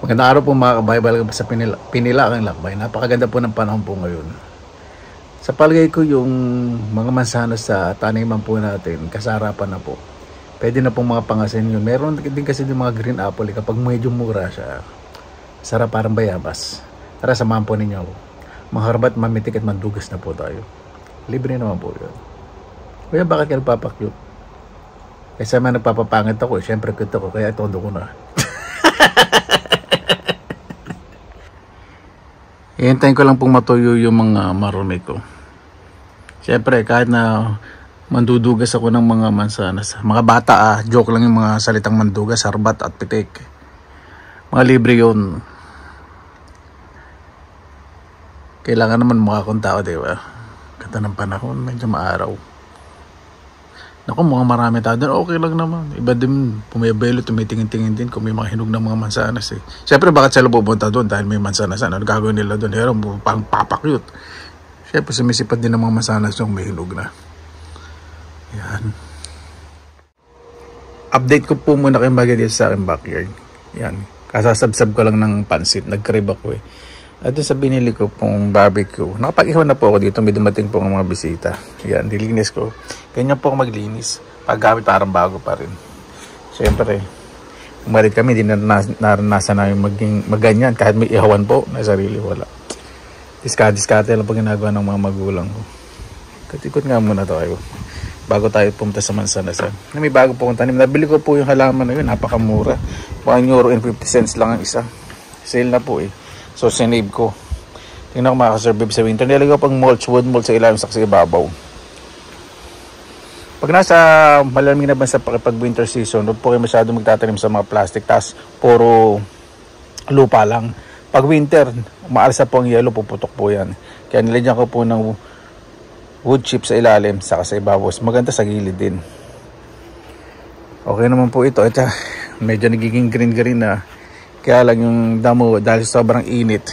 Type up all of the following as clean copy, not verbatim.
Magandang araw po mga kabaybal sa Pinilakang Lakbay. Napakaganda po ng panahon po ngayon. Sa palagay ko yung mga mansanas sa taniman po natin, kasarapan na po. Pwede na pong mga pangasin yun. Meron din kasi yung mga green apple, kapag medyo mura siya, sarap parang bayabas. Tara, samahan po ninyo ako. Mangharbat, mamitik at mandugas na po tayo. Libre naman po yun. Kuya, bakit ka nagpapakyut? Kasi man nagpapapangit ako, syempre cute ako, kaya todo ko na. Ihintayin ko lang pong matuyo yung mga marumi ko. Siyempre, kahit na mandudugas ako ng mga mansanas. Mga bata joke lang yung mga salitang mandugas, harbat at pitik. Mga libre yun. Kailangan naman mukha akong tao, diba? Ganda ng panahon, medyo maaraw. Naku, mukhang marami tao doon. Okay lang naman. Iba din, pumibelo, tumitingin-tingin din kung may mga hinog ng mga mansanas eh. Siyempre, bakit sila pupunta doon? Dahil may mansanas. Ano gagawin nila doon? Pero pang papakyut. Siyempre, sumisipat din ng mga mansanas yung may hinog na. Yan. Update ko po muna kayo magiging sa aking backyard. Yan. Kasasabsab ko lang ng pansit. Nag-crib ako eh. At sa binili ko pong barbecue, nakapag-iwan na po ako dito. May dumating po ng mga bisita. Yan, nilinis ko. Ganyan po ako maglinis. Paggamit parang bago pa rin. Siyempre, umalit kami, hindi na naranasan namin magganyan. Kahit may ihawan po, na sarili wala. Diskarte lang po ginagawa ng mga magulang ko. Katikot nga muna tayo. Bago tayo pumunta sa Mansanasan. May bago po akong tanim. Nabili ko po yung halaman na yun. Napakamura. €1.50 lang ang isa. Sale na po eh. So, sinave ko. Tingnan ko makakasurvive sa winter. Nilagay ko pang mulch, wood mulch sa ilalim sa ibabaw. Pag nasa malamig na bansa pag winter season, huwag po kayo masyado magtatanim sa mga plastic. Tapos, puro lupa lang. Pag winter, umaalsa po ang yelo, puputok po yan. Kaya nilagyan ko po ng wood chip sa ilalim, saka sa ibabaw. Maganda sa gilid din. Okay naman po ito. Ito, medyo nagiging green-green na. Kaya lang yung damo dahil sobrang init,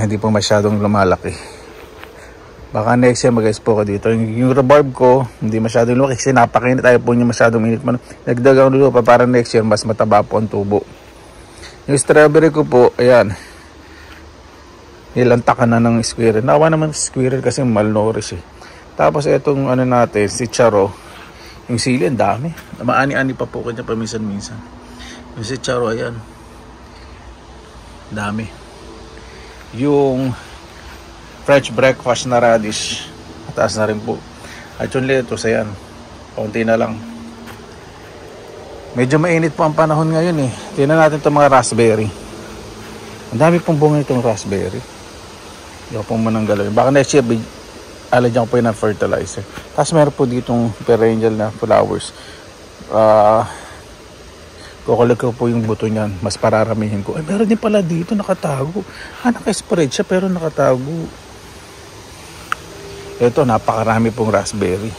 hindi po masyadong lumalaki. Baka next year mag-guys po ko dito. Yung rhubarb ko, hindi masyadong lumaki kasi napakainit. Ayaw po niya masyadong init. Nagdagang lupa para next year mas mataba po ang tubo. Yung strawberry ko po, ayan. Nilantakan na ng squirrel. Nawa naman squirrel kasi malnourished eh. Tapos itong ano natin, si Charo. Yung sili, ang dami. Maani-ani pa po kanya paminsan-minsan. Yung si Charo, ayan. Dami. Yung French breakfast na radish. Mataas na rin po. At yung lettuce, ayan. Kaunti na lang. Medyo mainit po ang panahon ngayon eh. Tingnan natin itong mga raspberry. Ang dami pong bunga itong raspberry. Hindi ko pong manang galawin. Baka next year, alagyan ko po yun ng fertilizer. Tapos meron po ditong perennial na flowers. Kukulag ko po yung buto niyan. Mas pararamihin ko. Ay, meron din pala dito nakatago. Naka-spread siya pero nakatago. Ito, napakarami pong raspberry.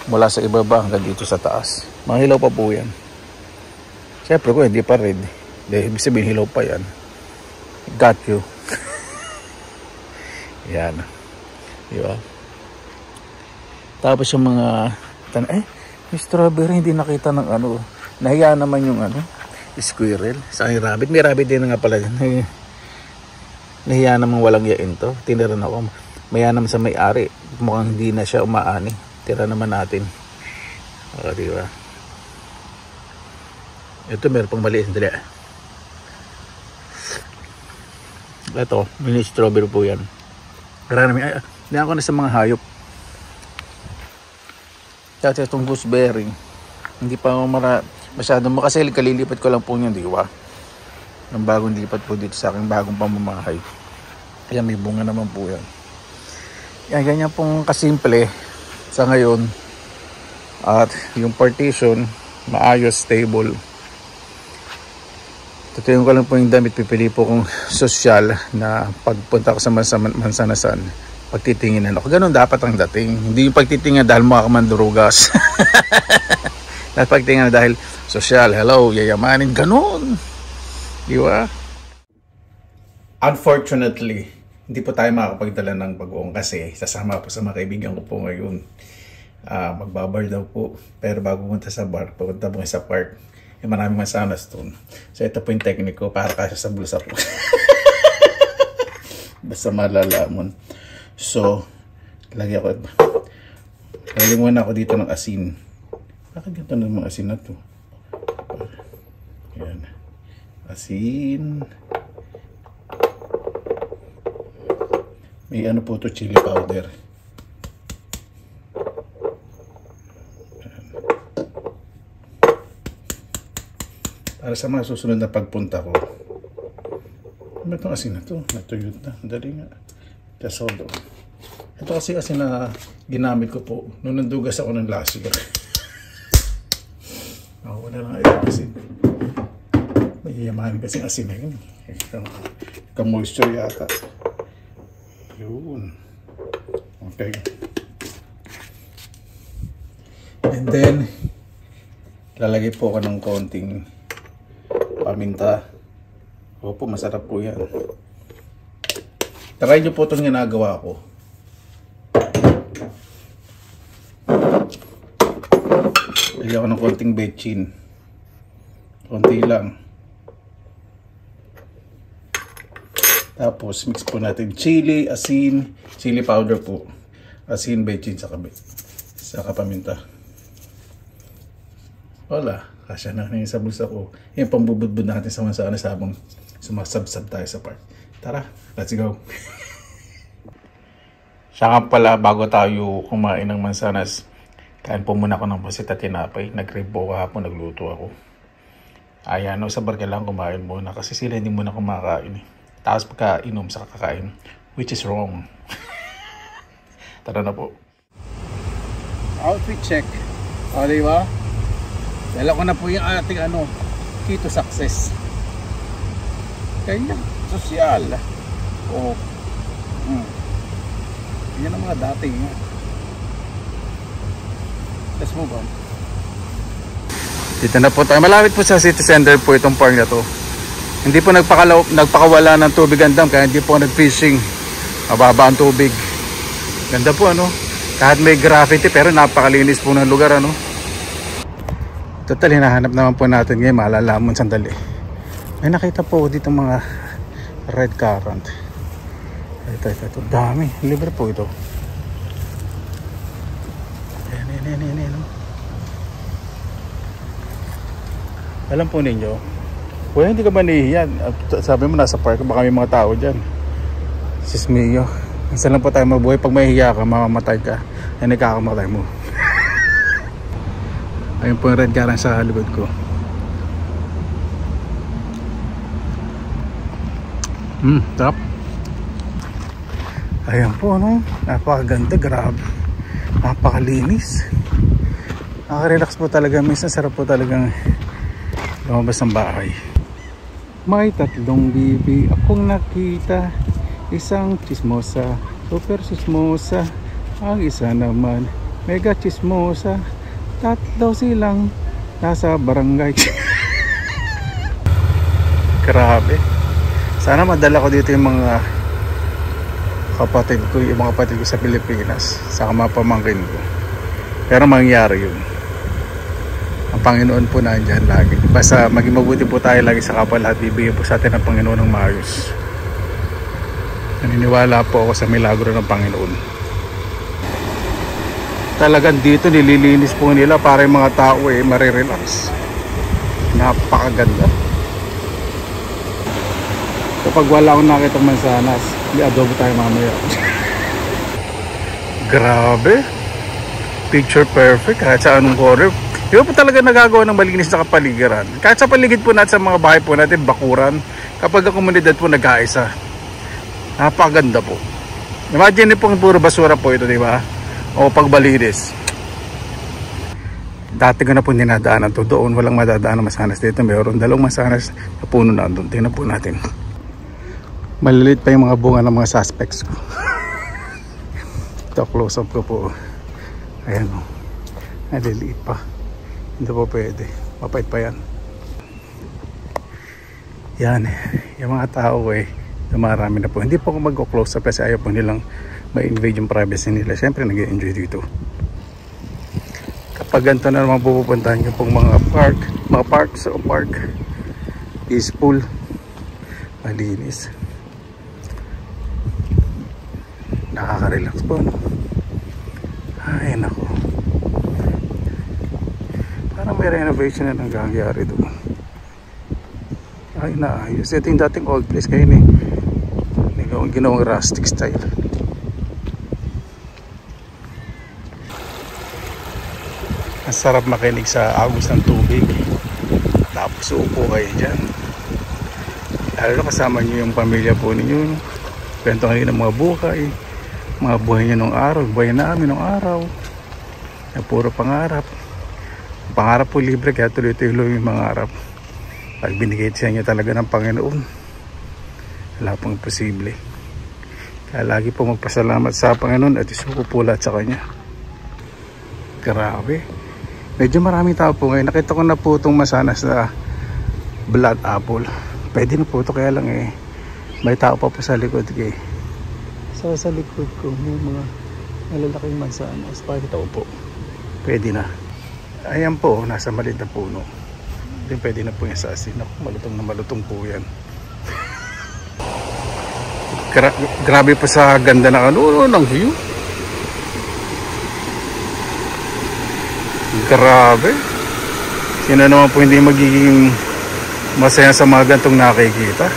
Mula sa ibaba hanggang dito sa taas. Mga hilaw pa po yan. Siyempre ko, hindi pa red. Ibig sabihin, hilaw pa yan. Got you. Yan. Diba? Tapos yung mga may strawberry, hindi nakita ng ano. Nahiya naman yung squirrel. Sa aking rabbit. May rabbit din nga pala. Nahiya naman walang yain to. Tiniran ako. Maya naman sa may-ari. Mukhang hindi na siya umaani. Tira naman natin. Diba? Ito meron pang maliit. Dali. Ito. Mini strawberry po yan. Karami. Hindi ako na sa mga hayop. Dati itong gooseberry. Hindi pa masyadong kasi kalilipat ko lang po yung diwa. Ang bagong lipat po dito sa aking bagong pamamahay. Ayan, may bunga naman po yan. Yan, ganyan pong kasimple sa ngayon. At yung partition, maayos, stable. Tutuyin ko lang po yung damit. Pipili po kong sosyal na pagpunta ko sa Mansanasan. Pagtitinginan ako. Ganun dapat ang dating. Hindi yung pagtitingin dahil mukha ka mandurugas. At pagtingin dahil social, hello, yayamanin, ganun. Di ba? Unfortunately, hindi po tayo makakapagdala ng bagoong kasi sasama po sa mga kaibigan ko po ngayon. Magbabar daw po. Pero bago punta sa bar, pupunta po sa park. Yung maraming mansanas doon. So ito po yung technique ko para kasya sa bulsa ko. Basta malalamon. So, lagyan muna ako dito ng asin. Bakit ganito ng mga asin na to? Yan. Asin. May ano po to, chili powder. Yan. Para sa mga susunod na pagpunta ko. Ano itong asin na to? Natuyot na. Dali nga. Kasodo. Ito kasi asin na ginamit ko po nung nandugas ako ng last year. Wala lang ito asin. May yamanin kasing asin na yun. Ka-moisture yata. Yun. Okay. And then, lalagay po ako ng konting paminta. Opo, masarap po yan. Try nyo po itong ginagawa ko. Lagyan ko ng konting bechin. Konti lang. Tapos, mix po natin chili, asin, chili powder po. Asin, bechin, saka paminta. Wala. Kasya na yung sa bulsa ko. Yung pambubudbud natin sa mansanas habang sumasabsab tayo sa park. Tara, let's go. Siya nga pala, bago tayo kumain ng mansanas, kain po muna ako ng pasit at tinapay. Nag-crave po kahapon, nagluto ako. Ayan, sa bar lang kumain muna kasi sila hindi muna kumakain. Tapos pagka-inom sa kakain, which is wrong. Tara na po. Outfit check. O, diba? Dala ko na po yung ating key to success. Kaya, sosyal. O, yan ang mga dating. Let's move on. Dito na po tayo. Malapit po sa city center po itong park na to. Hindi po nagpakawala ng tubig ang dam kaya hindi po nag-fishing. Mababa ang tubig. Ganda po Kahit may graffiti pero napakalinis po ng lugar Total, hinahanap naman po natin ngayon, malalamon sandali. May nakita po dito mga red currant. Ito, dami. Libre po ito. Ayan. Alam po ninyo, kuya, hindi ka ba nahihiyan? Sabi mo nasa park, baka may mga tao dyan. Sis Mio, isa lang po tayo mabuhay. Pag mahihiya ka, mamamatay ka. Ay nagkakamatay mo. Ayun po yung red currant sa likod ko. Sarap. Ayan po napakaganda, grabe. Napakalinis. Nakaka-relax po talaga. Minsan sarap po talagang lumabas ng bahay. May tatlong bibi akong nakita. Isang chismosa, super chismosa. Ang isa naman mega chismosa. Tatlo silang nasa barangay. Grabe. Sana madala ko dito yung mga kapatid ko, sa Pilipinas, sa mga pamangkin ko. Pero mangyari yun. Ang Panginoon po nandyan lagi. Basta maging mabuti po tayo lagi sa kapwa, lahat bibigyan po sa atin ng Panginoon ng maayos. Naniniwala po ako sa milagro ng Panginoon. Talagang dito nililinis po nila para yung mga tao marirelax. Napakaganda. Kapag wala akong nakitang mansanas, may adobo tayo mamaya. Grabe. Picture perfect kahit sa anong corner. Di ba po talaga nagagawa ng malinis na kapaligiran? Kahit sa paligid po natin, sa mga bahay po natin, bakuran, kapag ang komunidad po nag-aisa, napakaganda po. Imagine po puro basura po ito, di ba? O pagbalinis. Dati ko na po dinadaanan to. Doon walang madadaan na mansanas. Dito mayroon dalawang mansanas na puno na doon. Tingnan po natin. Malilit pa yung mga bunga ng mga suspects ko. Ito close up ko po. Ayan o. Naliliit pa. Hindi po pwede. Mapait pa yan. Yan. Yung mga tao dumarami na po. Hindi po ako mag-close up kasi ayaw po nilang ma-invade yung privacy nila. Siyempre nag-enjoy dito. Pag ganito na naman pupuntahan nyo pong mga parks o park, peaceful, malinis, nakaka-relax po, no? Ay nako, parang may renovation na nangyayari doon. Ay naayos. Ito yung dating old place, kayo ni ginawang rustic style. Ang sarap makinig sa agos ng tubig, tapos uupo kayo dyan, lalo na kasama nyo yung pamilya po ninyo, kwento kayo ng mga buhay nyo nung araw, buhay namin nung araw na puro pangarap po libre, kaya tuloy-tuloy yung mangarap. Pag binigay sa inyo talaga ng Panginoon, wala pang posible. Kaya lagi po magpasalamat sa Panginoon at isuko po lahat sa Kanya. Grabe, medyo maraming tao po ngayon. Nakita ko na po itong masanas na blood apple. Pwede na po ito, kaya lang may tao pa po sa likod sa likod ko may mga malalaking mansanas. Pakita ko po, pwede na. Ayan po, nasa maliit na puno. Hindi pwede na po yung sa asin. Malutong na malutong po yan. Grabe pa sa ganda ng view. Grabe. Sino naman po hindi magiging masaya sa mga gantong nakikita?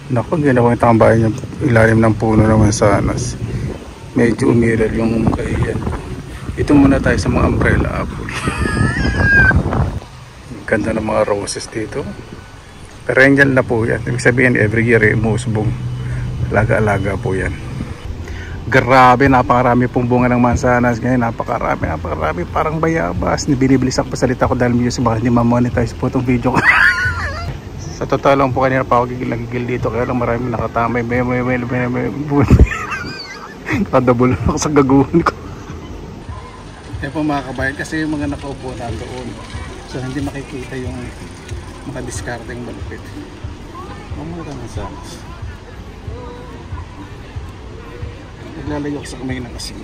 Naku, ginawang tambayan yung ilalim ng puno naman sa anas. Medyo umiral yung kahiyan. Ito muna tayo sa mga umbrella apple. Ganda ng mga roses dito. Perennial na po yan. Ibig sabihin every year umusbong. Alaga-alaga po yan. Grabe, napakarami pong bunga ng mansanas ngayon. Napakarami. Parang bayabas. Binibilis ako pasalita ko dahil music, baka hindi ma-monetize po itong video ko. Sa totoo lang po, kanina pa ako gigil dito, kaya lang maraming nakatamay. May kadabol ako sa gaguhan ko. Kaya po mga kabayan, kasi yung mga nakaupo na doon, so hindi makikita yung makadiskarteng malupit. Mamura na sa anas. Naglalayo ko sa kamay ng asin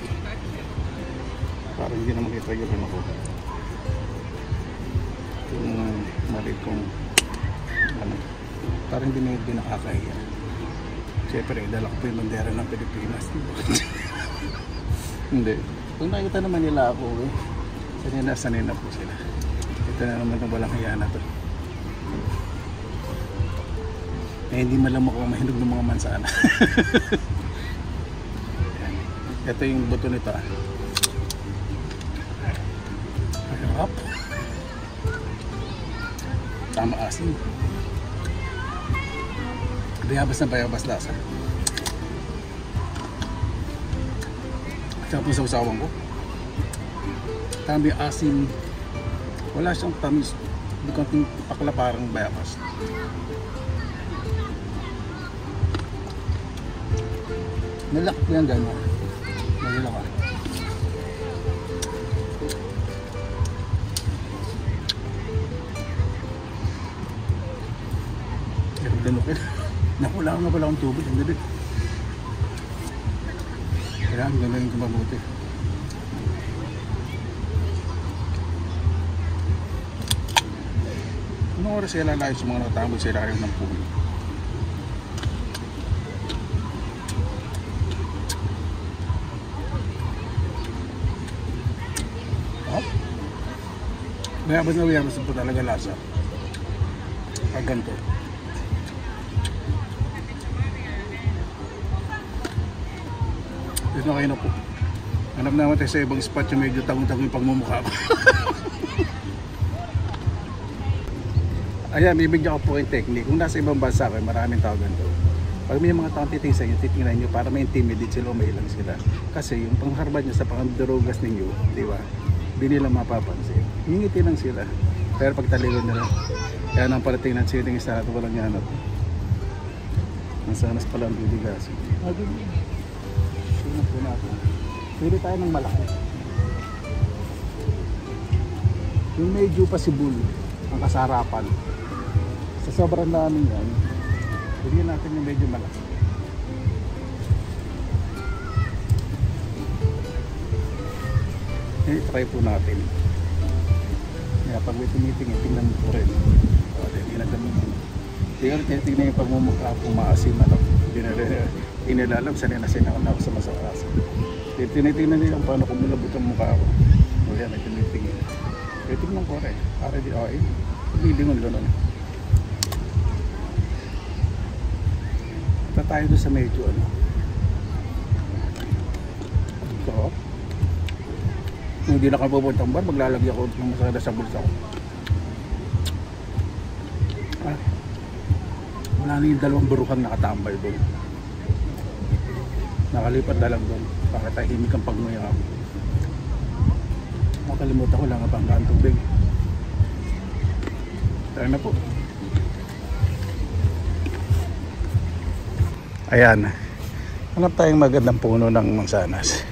para hindi na makita yung ako. Yung maliit kong parang hindi nakakahiya. Siyempre, dala ko po yung bandera ng Pilipinas. Hindi. Kung nakita naman nila ako, sanay na po sila. Ito na naman ng walang hiya na to. Hindi malam ako mahinog ng mga mansana. Ito yung buto nito. Harap. Tama asin. Bayabas lasa. Tapos sa usawan ko, tabi asin, wala siyang tamis, bukanting pakla, parang bayabas. Nalak ko yan gano'n. Nalila ka. Danukit. Nakula nga pala akong tubig. Ang gabi. Kailangan gano'n yung mabuti. Anong oras sila layo sa mga nakatambol sa ilalim ng puno? Mayabas po talaga lasa. Pag ganito. Ito na kayo na po. Hanap naman tayo sa ibang spot yung medyo tagong-tagong yung pagmumukha ko. Ayan, bibigyan ko po yung technique. Kung nasa ibang bansa kayo, maraming tao ganito. Pag may mga taong titingin sa inyo, titingnan nyo para ma-intimidate sila o mailang sila. Kasi yung pangharban nyo sa pangdarogas ninyo, di ba? Hindi nila mapapansin. Ngingiti lang sila. Pero pag taligon nila, kaya nang parating ng siting isa at walang yanap. Nasanas pala ang bibigasin. Tingnan po natin. Pili tayo ng malaki. Yung medyo pasibul ang kasarapan. Sa sobrang namin yan, pilihan natin yung medyo malaki. try po natin. Kaya pag may tumitingin, tingnan mo po rin. O, tingnan kami. Siguro tinitignan yung pagmumukha kung maasim ano. Hindi nila alam saan na sinakon ako sa masakasa. Tinitignan nila paano kung malabot ang mukha ko. O yan, may tinitingin. Kaya tingnan ko rin. Para di, okay. Lilingon gano'n. Punta tayo doon sa medyo ano. Ito. Hindi na ka pupuntang bar, maglalagay ako ng masada sa bulsa ko. Ah, wala na yung dalawang buruhang nakatambay doon. Nakalipat na lang doon para tahimik ang pagmuya ako. Makalimutan ko lang ang pangkaan tubig. Tara na po. Ayan. Hanap tayong magandang puno ng mansanas.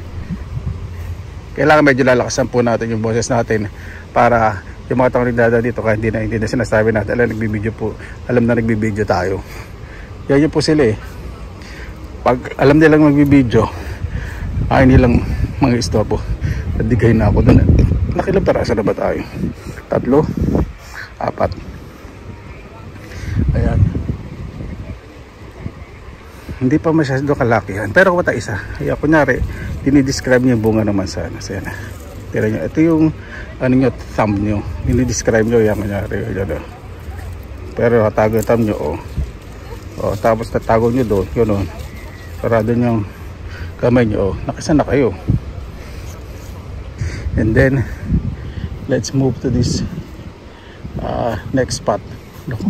Kailangan medyo lalakasan po natin yung boses natin para yung mga taong nagdada dito kahit hindi na sinasabi natin alam nagbibideo po, alam na nagbibideo tayo. Yan po sila eh. Pag alam nilang magbibideo ay nilang mga istorbo. Nadigay na ako doon. Nakilang parasa na ba tayo? 3, 4. Ayan. Hindi pa masyado kalakihan. Pero kung isa, kaya kunyari, dinidescribe niyo yung bunga ng mansanas. Ayan. Tira nyo. Ito yung ano nyo, thumb nyo. Dinidescribe nyo yan. Kunyari. Ayan. Pero tatago yung thumb nyo. O, tapos tatago nyo doon. Yun o. Sarado nyo yung kamay nyo. Nakisa na kayo. And then, let's move to this next spot.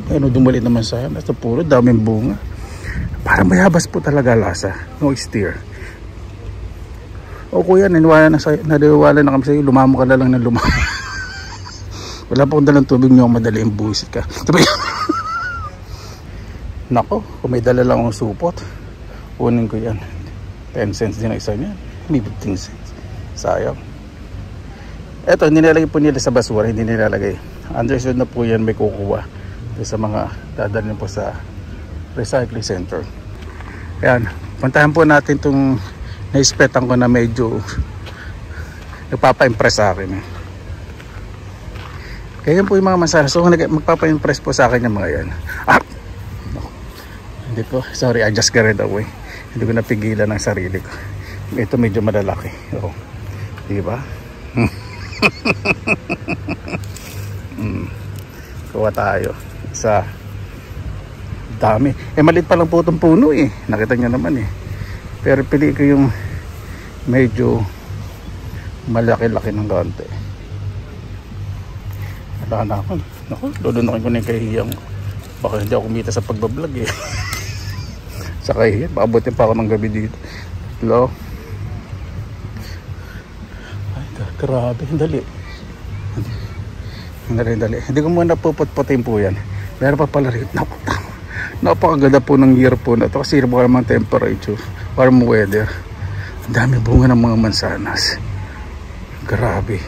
Ano dumalit naman sa yan. Ito puro daming bunga. Parang mayabas po talaga lasa. No steer. O kuya, naniwala na kami sa'yo. Lumamo ka na lang ng lumamo. Wala pa akong dalang tubig nyo. Madali yung buwisit ka. Nako, kung may dala lang akong supot, kunin ko yan. 10 cents din ang isa niyan. May 15 cents. Sayang. Eto, hindi nilalagay po nila sa basura. Hindi nilalagay. Understood na po yan, may kukuha. Sa mga dadalhin po sa recycling center. Ayan, puntahan po natin itong naispetan ko na medyo nagpapa-impress sa akin. Kaya yan po yung mga mansanas. So magpapa-impress po sa akin yung mga yan. Hindi ko, sorry, I just carried away. Hindi ko napigilan ang sarili ko. Ito medyo malalaki. Oh, diba? Kuha tayo sa dami. Maliit pa lang po itong puno eh. Nakita nyo naman eh. Pero pili ko yung medyo malaki-laki ng konti. Wala na ako. Naku, lulunukin ko na yung kahiyang. Baka hindi ako kumita sa pagbablog eh. Sa kahiyan. Baka buti pa ako ng gabi dito. Hello? Ay, grabe. Dali. Dali. Hindi ko muna puput-putin po yan. Meron pa pala rin. Napakaganda po ng year po na ito kasi warm ang temperature, warm weather. Ang dami bunga ng mga mansanas. Grabe.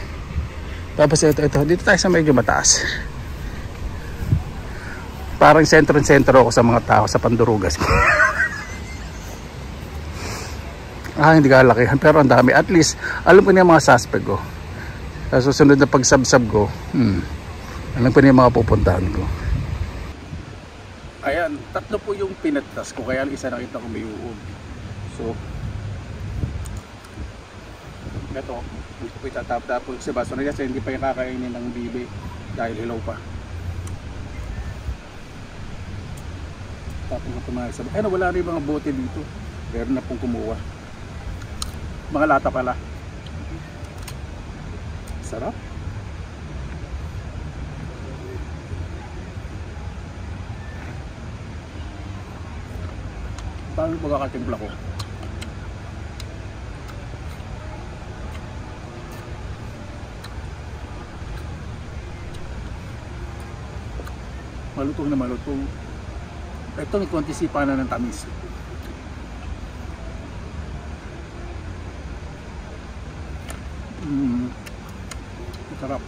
Tapos ito, dito tayo sa medyo mataas. Parang sentro ako sa mga tao sa Pandurugas. Hindi kalakihan pero ang dami. At least alam ko na yung mga suspect ko. Sa susunod na pagsabsab ko, alam ko na yung mga pupuntahan ko. Ayan, 3 po yung pinatas ko, kaya isa nakita ko may uog. So, ito, hindi ko itatap-tapon si baso na kasi hindi pa yung kakainin ng bibi dahil hilaw pa. Tapos ito mga isa. Ayun, wala na yung mga bote dito. Meron na pong kumuha. Mga lata pala. Sarap. Paano pagkakatimpla ko? Malutong na malutong. Ito may konti sipa na ng tamis. Sarap.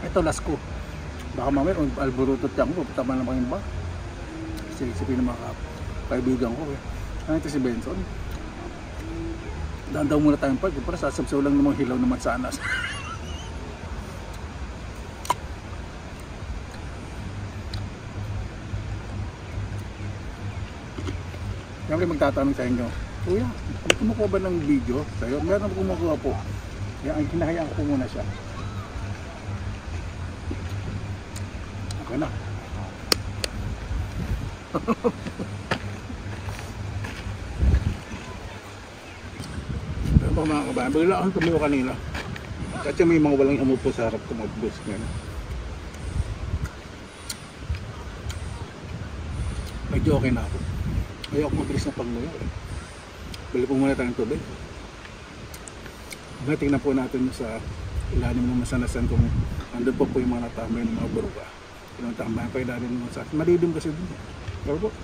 Ito last ko. Baka mamaya kung alburutot yan ko, tama naman yung ba? Silisipin ng mga kapwa. kaibigan ko eh. Ano ito si Benson? Daan daw muna tayong park, para sasabsaw lang namang hilaw naman sa anas. Siyempre magtatanong sa inyo, Kuya, may kumukuha ba ng video sa'yo? Meron kumukuha po. Kaya ang hinahayaan ko muna siya. Okay na. Ano ba mga kabayan? Bigla akong tumiwa kanina. Kasi may mga walang umupo sa harap ko mag-boost ngayon. Medyo okay na ako. Ayaw ako mabilis na pagmuyo. Bili po muna tayong tubig. Tingnan po natin sa ilalim ng masanasan kung andun po yung mga natambay ng mga buruga. Yung tambayan pa ilalim ng masanasan. Malilim kasi dun. Pero po.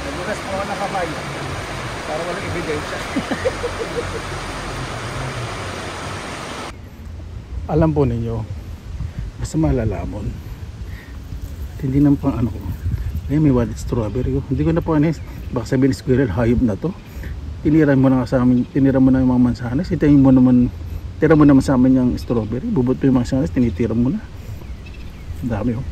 Nagugas po ako ng kamay para walang ebidensya. Alam po ninyo, basta malalamon at hindi naman pang ano ko. Ngayon may wild strawberry ko. Hindi ko na po baka sabihin squirrel, hayop na to. Tinira mo na sa amin, tinira mo na yung mga mansanas. Tira mo naman sa amin yung strawberry. Bubot po yung mansanas, tinitira mo na. Ang dami oh.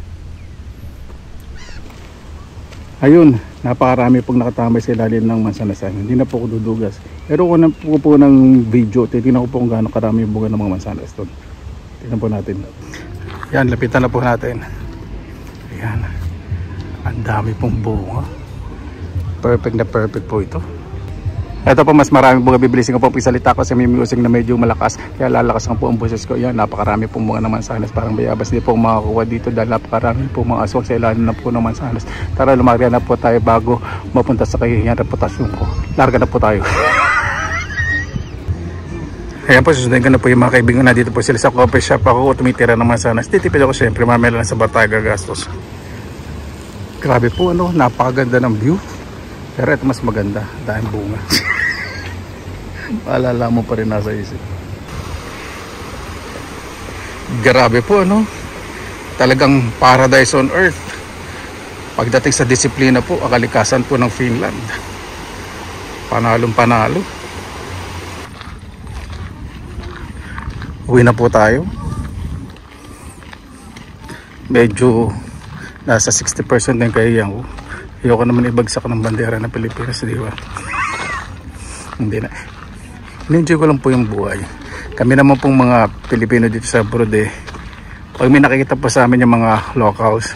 Ayun, napakarami pong nakatambay sa ilalim ng mansanasan. Hindi na po ako dudugas. Pero kung na po ng video, titignan ko po kung gaano karami yung bunga ng mga mansanas doon. Tignan po natin. Yan, lapitan na po natin. Ayan. Ang dami pong bunga. Perfect na perfect po ito. Ito po, mas maraming bunga bibilisin ko po pagsalita ko kasi may music na medyo malakas. Kaya lalakas nga po ang boses ko. Yan, napakarami pong bunga ng mansanas. Parang bayabas din po makakuha dito dahil napakarami pong mga aswang sa ilalim na po ng mansanas. Tara, lumaga na po tayo bago mapunta sa kahihiyan reputasyon ko. Larga na po tayo. Ayan po, susundin ko na po yung mga kaibigan na dito po sila sa coffee shop. Ako tumitira ng mansanas. Titipid ako siyempre, mamaya lang sa bar tayo gagastos. Grabe po, ano, napakaganda ng view. Pero ito mas maganda dahil bunga. Maalala mo pa rin nasa isip. Grabe po, ano, talagang paradise on earth. Pagdating sa disiplina po, kalikasan po ng Finland. Panalong panalo. Uwi na po tayo. Medyo nasa 60% na yung kayang ko. Ayoko naman ibagsak ng bandera ng Pilipinas, di ba? Hindi na. In-enjoy ko lang po yung buhay. Kami naman pong mga Pilipino dito sa abroad eh. Pag may nakikita po sa amin yung mga locals,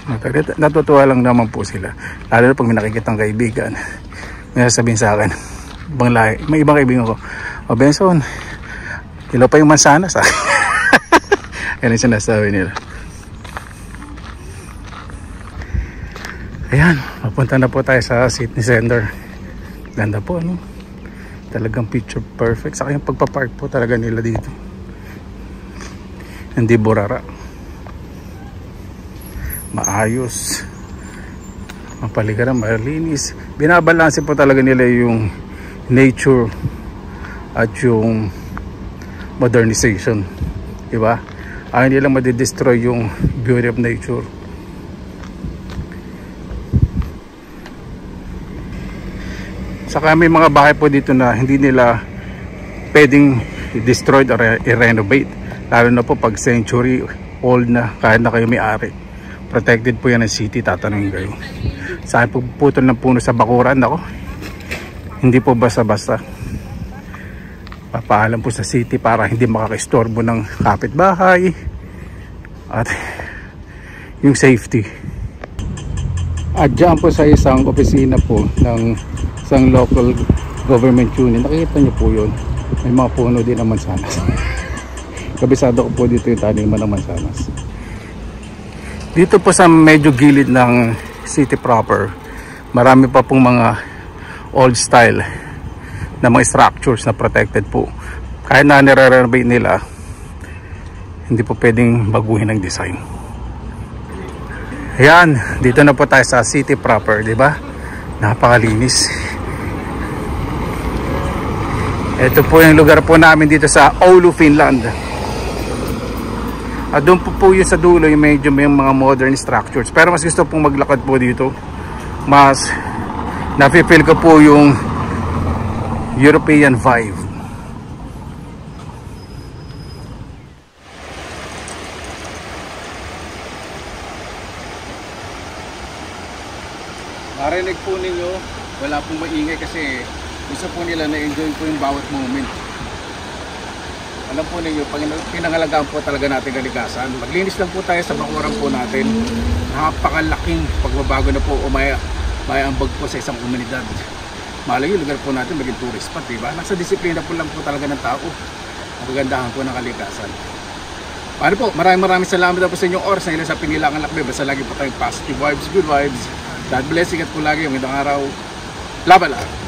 natutuwa lang naman po sila. Lalo na pag may nakikita ng kaibigan. May sasabihin sa akin, may ibang kaibigan ko, "O Benson, ilaw pa yung mansanas ah." Yan yung sinasabi nila. Ayan, mapunta na po tayo sa Sydney Center. Ganda po, ano? Talagang picture perfect. Saka yung pagpapark po talaga nila dito. Hindi burara. Maayos. Mapaligiran, malinis. Binabalanse po talaga nila yung nature at yung modernization. Diba? Ayaw nilang madidestroy yung beauty of nature. Saka may mga bahay po dito na hindi nila pwedeng i-destroy or i-renovate. Lalo na po pag century old na, kahit na kayo may-ari. Protected po yan ng city, tatanungin kayo. Saan po putol ng puno sa bakuran, ako? Hindi po basta-basta. Papaalam po sa city para hindi makakistorbo ng kapitbahay. At yung safety. At dyan po sa isang opisina po ng isang local government unit, nakikita nyo po yun, may mga puno din ng mansanas. Kabisado ko po dito yung taniman ng mansanas. Dito po sa medyo gilid ng city proper, marami pa pong mga old style na mga structures na protected po. Kahit na nire-renovate nila, hindi po pwedeng baguhin ang design. Ayan, dito na po tayo sa city proper, di ba? Napakalinis. Ito po yung lugar po namin dito sa Oulu, Finland. At doon po yung sa dulo yung medyo may mga modern structures. Pero mas gusto pong maglakad po dito. Mas nafe-feel ko po yung European vibe. Marinig po ninyo, wala pong maingay kasi gusto po nila na-enjoy po yung bawat moment. Alam po ninyo, pinangalagaan po talaga natin kalikasan. Maglinis lang po tayo sa bakuran po natin. Napakalaking pagbabago na po o may ambag po sa isang komunidad. Malay yung lugar po natin maging tourist spot, diba? Nasa disiplina po lang po talaga ng tao. Ang kagandahan po ng kalikasan. Paano po? Maraming salamat po sa inyong oras na ilan sa Pinilangan Lakbay. Basta lagi po tayong positive vibes, good vibes. God bless, ingat po lagi, yung itong araw. Laban lang!